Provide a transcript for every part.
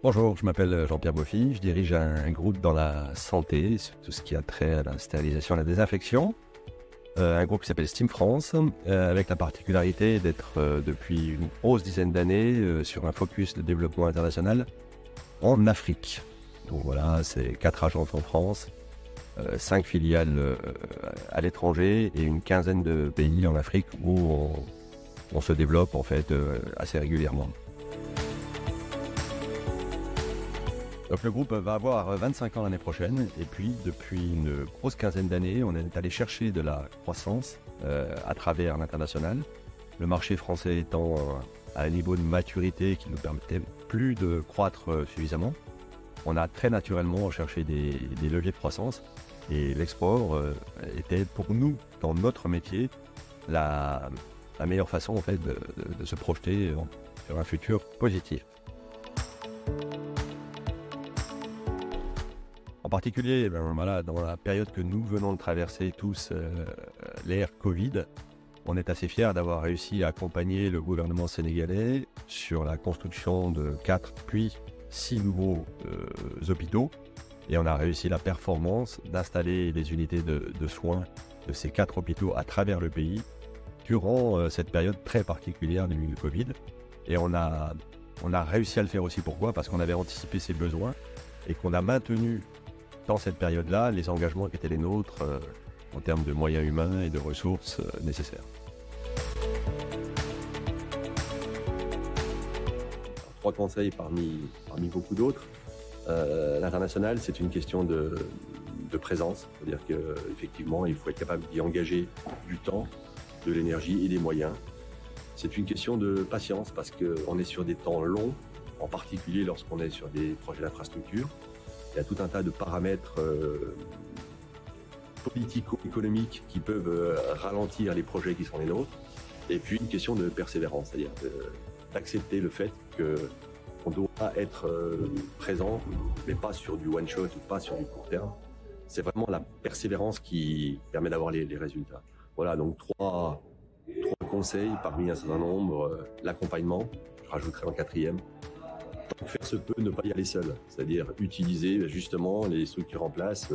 Bonjour, je m'appelle Jean-Pierre Boffy, je dirige un groupe dans la santé, sur tout ce qui a trait à la stérilisation et à la désinfection. Un groupe qui s'appelle Steam France, avec la particularité d'être depuis une grosse dizaine d'années sur un focus de développement international en Afrique. Donc voilà, c'est 4 agences en France, 5 filiales à l'étranger et une quinzaine de pays en Afrique où on se développe en fait assez régulièrement. Donc le groupe va avoir 25 ans l'année prochaine et puis depuis une grosse quinzaine d'années, on est allé chercher de la croissance à travers l'international. Le marché français étant à un niveau de maturité qui ne nous permettait plus de croître suffisamment, on a très naturellement cherché des leviers de croissance et l'export était pour nous, dans notre métier, la meilleure façon en fait, de se projeter sur un futur positif. En particulier, voilà, dans la période que nous venons de traverser tous, l'ère Covid, on est assez fiers d'avoir réussi à accompagner le gouvernement sénégalais sur la construction de 4 puis 6 nouveaux hôpitaux. Et on a réussi la performance d'installer les unités de soins de ces 4 hôpitaux à travers le pays durant cette période très particulière du Covid. Et on a réussi à le faire aussi. Pourquoi ? Parce qu'on avait anticipé ces besoins et qu'on a maintenu dans cette période-là les engagements qui étaient les nôtres en termes de moyens humains et de ressources nécessaires. Trois conseils parmi beaucoup d'autres. L'international, c'est une question de présence. C'est-à-dire qu'effectivement, il faut être capable d'y engager du temps, de l'énergie et des moyens. C'est une question de patience parce qu'on est sur des temps longs, en particulier lorsqu'on est sur des projets d'infrastructure. Il y a tout un tas de paramètres politico-économiques qui peuvent ralentir les projets qui sont les nôtres. Et puis une question de persévérance, c'est-à-dire d'accepter le fait qu'on doit être présent, mais pas sur du one-shot ou pas sur du court terme. C'est vraiment la persévérance qui permet d'avoir les résultats. Voilà, donc trois conseils parmi un certain nombre. L'accompagnement, je rajouterai un quatrième. Tant que faire se peut, ne pas y aller seul, c'est-à-dire utiliser justement les structures en place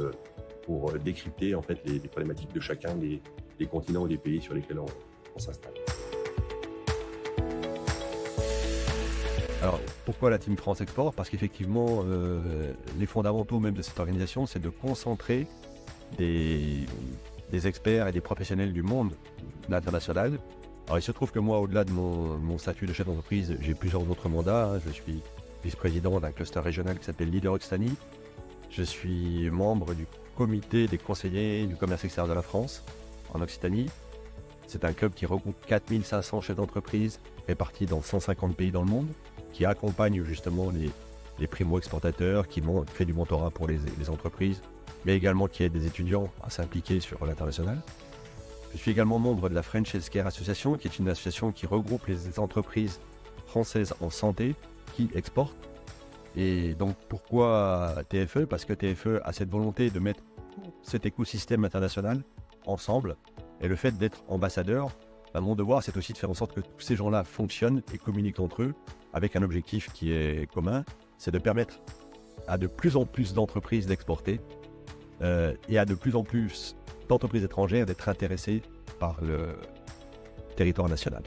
pour décrypter en fait les problématiques de chacun des continents ou des pays sur lesquels on s'installe. Alors pourquoi la Team France Export ? Parce qu'effectivement, les fondamentaux même de cette organisation, c'est de concentrer des experts et des professionnels du monde international. Alors il se trouve que moi, au-delà de mon statut de chef d'entreprise, j'ai plusieurs autres mandats. Je suis vice-président d'un cluster régional qui s'appelle Leader Occitanie. Je suis membre du comité des conseillers du commerce extérieur de la France en Occitanie. C'est un club qui regroupe 4500 chefs d'entreprise répartis dans 150 pays dans le monde, qui accompagne justement les primo-exportateurs, qui fait du mentorat pour les entreprises, mais également qui aide des étudiants à s'impliquer sur l'international. Je suis également membre de la French Healthcare Association, qui est une association qui regroupe les entreprises françaises en santé qui exportent. Et donc pourquoi TFE ? Parce que TFE a cette volonté de mettre cet écosystème international ensemble. Et le fait d'être ambassadeur, mon devoir, c'est aussi de faire en sorte que tous ces gens-là fonctionnent et communiquent entre eux avec un objectif qui est commun, c'est de permettre à de plus en plus d'entreprises d'exporter et à de plus en plus d'entreprises étrangères d'être intéressées par le territoire national.